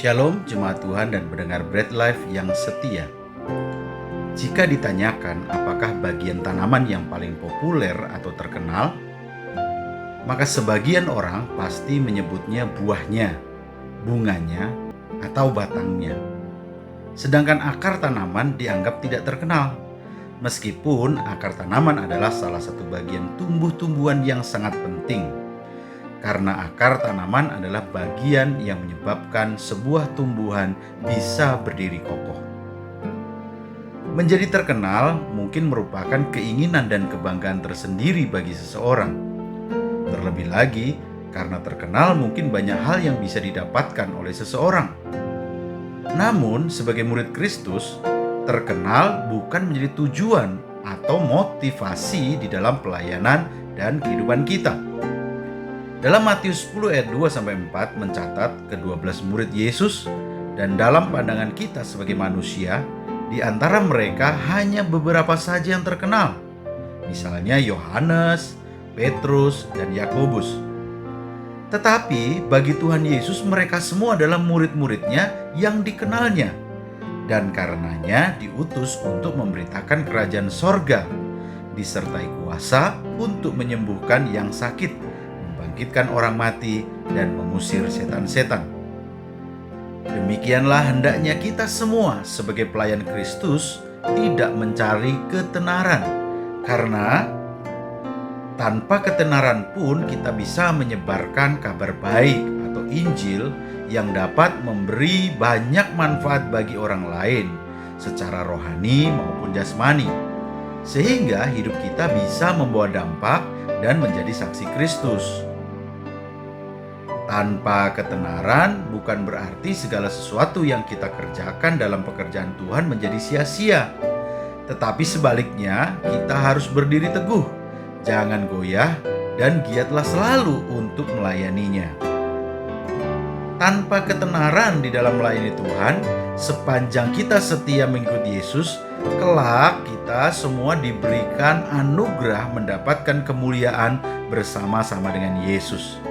Shalom jemaat Tuhan dan pendengar Bread Life yang setia. Jika ditanyakan apakah bagian tanaman yang paling populer atau terkenal, maka sebagian orang pasti menyebutnya buahnya, bunganya, atau batangnya. Sedangkan akar tanaman dianggap tidak terkenal, meskipun akar tanaman adalah salah satu bagian tumbuh-tumbuhan yang sangat penting. Karena akar tanaman adalah bagian yang menyebabkan sebuah tumbuhan bisa berdiri kokoh. Menjadi terkenal mungkin merupakan keinginan dan kebanggaan tersendiri bagi seseorang. Terlebih lagi, karena terkenal mungkin banyak hal yang bisa didapatkan oleh seseorang. Namun, sebagai murid Kristus, terkenal bukan menjadi tujuan atau motivasi di dalam pelayanan dan kehidupan kita. Dalam Matius 10 ayat 2-4 mencatat ke-12 murid Yesus, dan dalam pandangan kita sebagai manusia, di antara mereka hanya beberapa saja yang terkenal. Misalnya Yohanes, Petrus, dan Yakobus. Tetapi bagi Tuhan Yesus mereka semua adalah murid-muridnya yang dikenalnya. Dan karenanya diutus untuk memberitakan kerajaan sorga, disertai kuasa untuk menyembuhkan yang sakit, membangkitkan orang mati, dan mengusir setan-setan. Demikianlah hendaknya kita semua sebagai pelayan Kristus tidak mencari ketenaran, karena tanpa ketenaran pun kita bisa menyebarkan kabar baik atau Injil yang dapat memberi banyak manfaat bagi orang lain secara rohani maupun jasmani, sehingga hidup kita bisa membawa dampak dan menjadi saksi Kristus. Tanpa ketenaran bukan berarti segala sesuatu yang kita kerjakan dalam pekerjaan Tuhan menjadi sia-sia. Tetapi sebaliknya, kita harus berdiri teguh, jangan goyah, dan giatlah selalu untuk melayaninya. Tanpa ketenaran di dalam melayani Tuhan, sepanjang kita setia mengikuti Yesus, kelak kita semua diberikan anugerah mendapatkan kemuliaan bersama-sama dengan Yesus,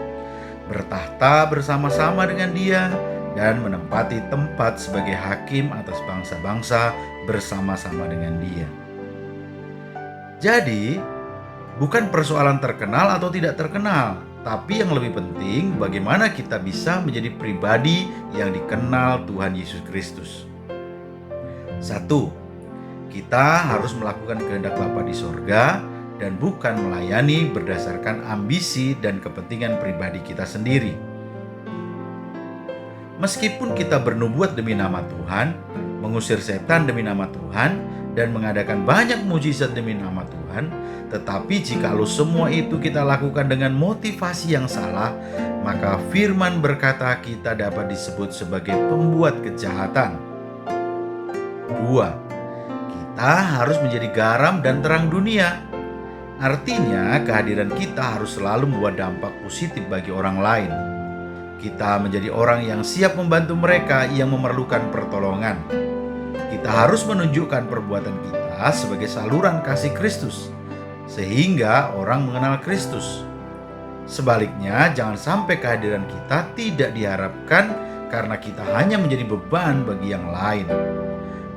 bertahta bersama-sama dengan Dia, dan menempati tempat sebagai hakim atas bangsa-bangsa bersama-sama dengan Dia. Jadi, bukan persoalan terkenal atau tidak terkenal, tapi yang lebih penting bagaimana kita bisa menjadi pribadi yang dikenal Tuhan Yesus Kristus. 1. Kita harus melakukan kehendak Bapa di sorga dan bukan melayani berdasarkan ambisi dan kepentingan pribadi kita sendiri. Meskipun kita bernubuat demi nama Tuhan, mengusir setan demi nama Tuhan, dan mengadakan banyak mujizat demi nama Tuhan, tetapi jikalau semua itu kita lakukan dengan motivasi yang salah, maka firman berkata kita dapat disebut sebagai pembuat kejahatan. 2. Kita harus menjadi garam dan terang dunia. Artinya kehadiran kita harus selalu membawa dampak positif bagi orang lain. Kita menjadi orang yang siap membantu mereka yang memerlukan pertolongan. Kita harus menunjukkan perbuatan kita sebagai saluran kasih Kristus, sehingga orang mengenal Kristus. Sebaliknya, jangan sampai kehadiran kita tidak diharapkan karena kita hanya menjadi beban bagi yang lain.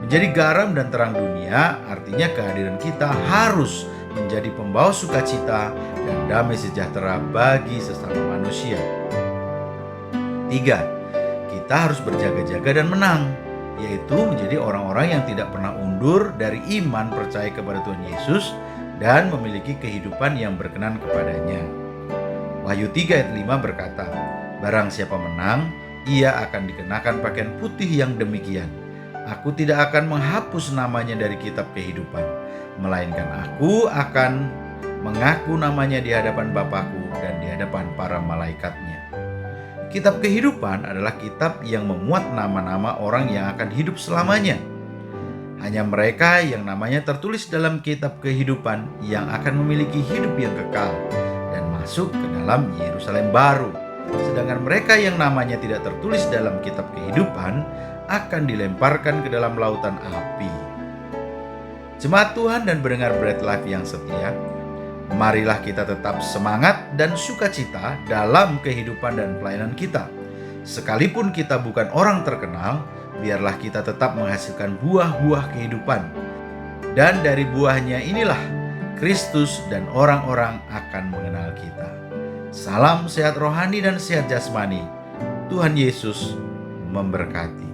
Menjadi garam dan terang dunia artinya kehadiran kita harus menjadi pembawa sukacita dan damai sejahtera bagi sesama manusia. 3. Kita harus berjaga-jaga dan menang, yaitu menjadi orang-orang yang tidak pernah undur dari iman percaya kepada Tuhan Yesus dan memiliki kehidupan yang berkenan kepadanya. Wahyu 3 ayat 5 berkata, "Barang siapa menang, ia akan dikenakan pakaian putih yang demikian. Aku tidak akan menghapus namanya dari kitab kehidupan, melainkan aku akan mengaku namanya di hadapan Bapakku dan di hadapan para malaikatnya." Kitab kehidupan adalah kitab yang memuat nama-nama orang yang akan hidup selamanya. Hanya mereka yang namanya tertulis dalam kitab kehidupan yang akan memiliki hidup yang kekal dan masuk ke dalam Yerusalem baru. Sedangkan mereka yang namanya tidak tertulis dalam kitab kehidupan akan dilemparkan ke dalam lautan api. Jemaat Tuhan dan pendengar Bread Life yang setia, marilah kita tetap semangat dan sukacita dalam kehidupan dan pelayanan kita, Sekalipun kita bukan orang terkenal, biarlah kita tetap menghasilkan buah-buah kehidupan. Dan dari buahnya inilah Kristus dan orang-orang akan mengenal kita. Salam sehat rohani dan sehat jasmani. Tuhan Yesus memberkati.